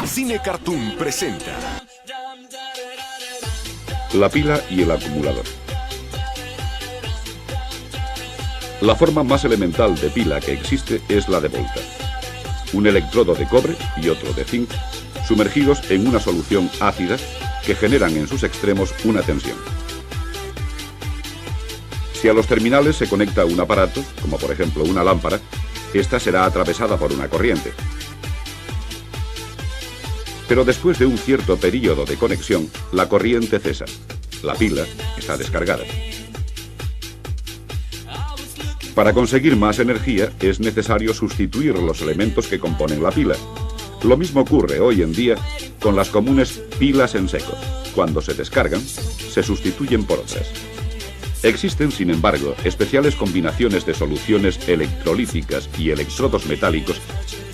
Cine Cartoon presenta la pila y el acumulador. La forma más elemental de pila que existe es la de Volta. Un electrodo de cobre y otro de zinc sumergidos en una solución ácida que generan en sus extremos una tensión. Si a los terminales se conecta un aparato, como por ejemplo una lámpara, esta será atravesada por una corriente. Pero después de un cierto período de conexión, la corriente cesa. La pila está descargada. Para conseguir más energía es necesario sustituir los elementos que componen la pila. Lo mismo ocurre hoy en día con las comunes pilas en seco. Cuando se descargan, se sustituyen por otras. Existen, sin embargo, especiales combinaciones de soluciones electrolíticas y electrodos metálicos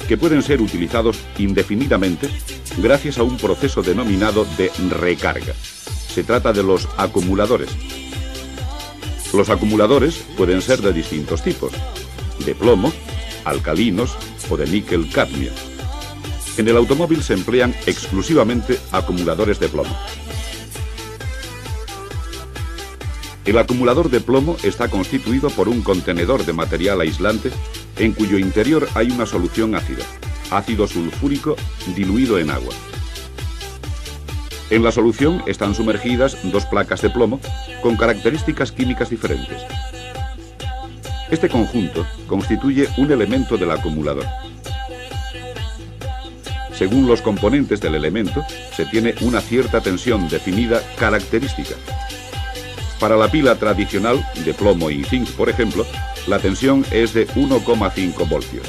que pueden ser utilizados indefinidamente gracias a un proceso denominado de recarga. Se trata de los acumuladores. Los acumuladores pueden ser de distintos tipos, de plomo, alcalinos o de níquel-cadmio. En el automóvil se emplean exclusivamente acumuladores de plomo. El acumulador de plomo está constituido por un contenedor de material aislante en cuyo interior hay una solución ácida, ácido sulfúrico diluido en agua. En la solución están sumergidas dos placas de plomo con características químicas diferentes. Este conjunto constituye un elemento del acumulador. Según los componentes del elemento, se tiene una cierta tensión definida característica. Para la pila tradicional, de plomo y zinc, por ejemplo, la tensión es de 1,5 voltios.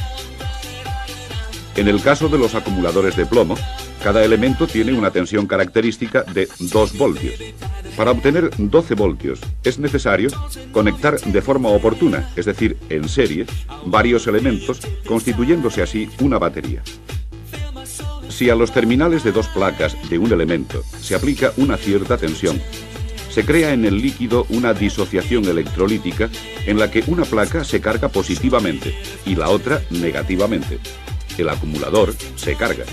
En el caso de los acumuladores de plomo, cada elemento tiene una tensión característica de 2 voltios. Para obtener 12 voltios es necesario conectar de forma oportuna, es decir, en serie, varios elementos, constituyéndose así una batería. Si a los terminales de dos placas de un elemento se aplica una cierta tensión, se crea en el líquido una disociación electrolítica en la que una placa se carga positivamente y la otra negativamente. El acumulador se carga.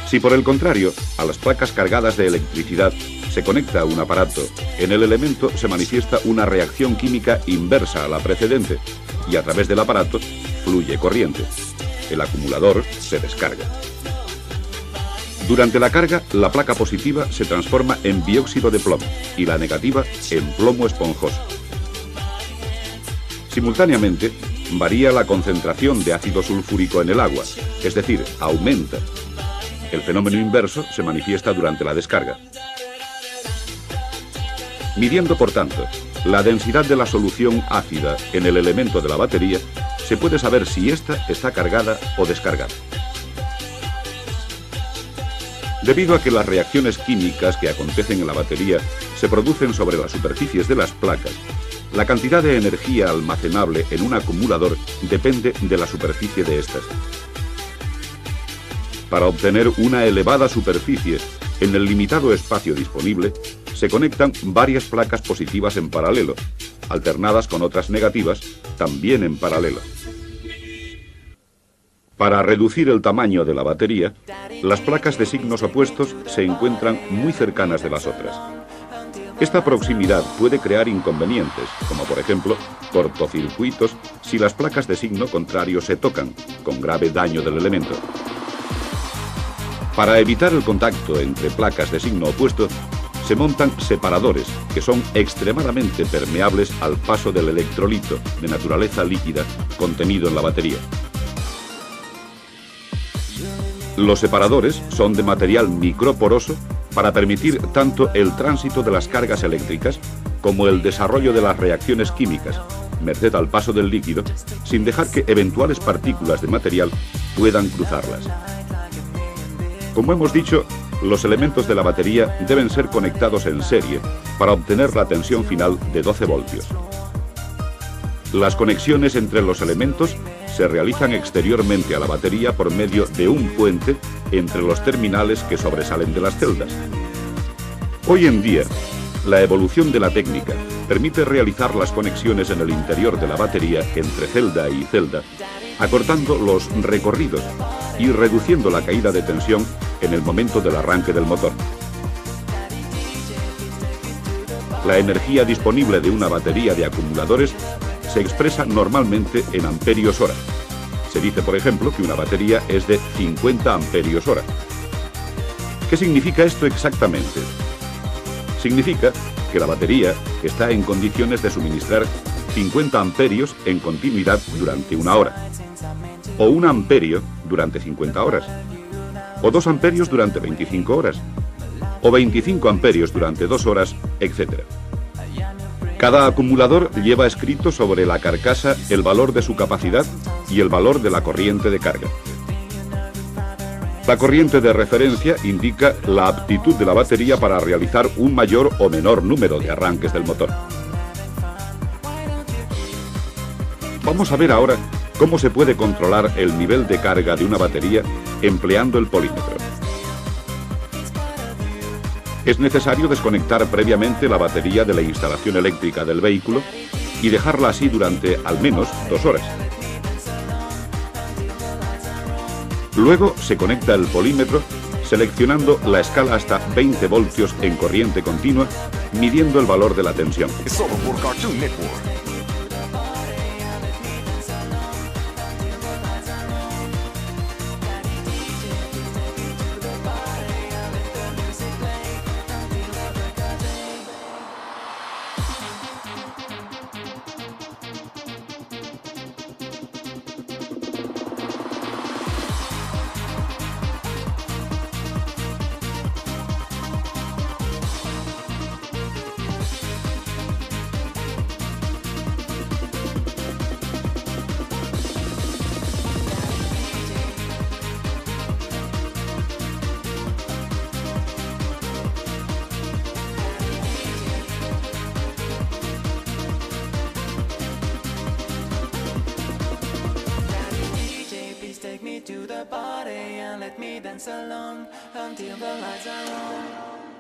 Si por el contrario, a las placas cargadas de electricidad se conecta un aparato, en el elemento se manifiesta una reacción química inversa a la precedente y a través del aparato fluye corriente. El acumulador se descarga. Durante la carga, la placa positiva se transforma en dióxido de plomo y la negativa en plomo esponjoso. Simultáneamente, varía la concentración de ácido sulfúrico en el agua, es decir, aumenta. El fenómeno inverso se manifiesta durante la descarga. Midiendo, por tanto, la densidad de la solución ácida en el elemento de la batería, se puede saber si ésta está cargada o descargada. Debido a que las reacciones químicas que acontecen en la batería se producen sobre las superficies de las placas, la cantidad de energía almacenable en un acumulador depende de la superficie de estas. Para obtener una elevada superficie en el limitado espacio disponible, se conectan varias placas positivas en paralelo, alternadas con otras negativas, también en paralelo. Para reducir el tamaño de la batería, las placas de signos opuestos se encuentran muy cercanas de las otras. Esta proximidad puede crear inconvenientes, como por ejemplo, cortocircuitos si las placas de signo contrario se tocan, con grave daño del elemento. Para evitar el contacto entre placas de signo opuesto, se montan separadores que son extremadamente permeables al paso del electrolito de naturaleza líquida contenido en la batería. Los separadores son de material microporoso para permitir tanto el tránsito de las cargas eléctricas como el desarrollo de las reacciones químicas, merced al paso del líquido, sin dejar que eventuales partículas de material puedan cruzarlas. Como hemos dicho, los elementos de la batería deben ser conectados en serie para obtener la tensión final de 12 voltios. Las conexiones entre los elementos se realizan exteriormente a la batería por medio de un puente entre los terminales que sobresalen de las celdas. Hoy en día, la evolución de la técnica permite realizar las conexiones en el interior de la batería entre celda y celda, acortando los recorridos y reduciendo la caída de tensión en el momento del arranque del motor. La energía disponible de una batería de acumuladores se expresa normalmente en amperios hora. Se dice, por ejemplo, que una batería es de 50 amperios hora. ¿Qué significa esto exactamente? Significa que la batería está en condiciones de suministrar 50 amperios en continuidad durante una hora, o 1 amperio durante 50 horas, o 2 amperios durante 25 horas, o 25 amperios durante 2 horas, etc. Cada acumulador lleva escrito sobre la carcasa el valor de su capacidad y el valor de la corriente de carga. La corriente de referencia indica la aptitud de la batería para realizar un mayor o menor número de arranques del motor. Vamos a ver ahora cómo se puede controlar el nivel de carga de una batería empleando el polímetro. Es necesario desconectar previamente la batería de la instalación eléctrica del vehículo y dejarla así durante al menos 2 horas. Luego se conecta el polímetro seleccionando la escala hasta 20 voltios en corriente continua, midiendo el valor de la tensión. Solo por Cartoon Network. Take me to the party and let me dance along until the lights are on.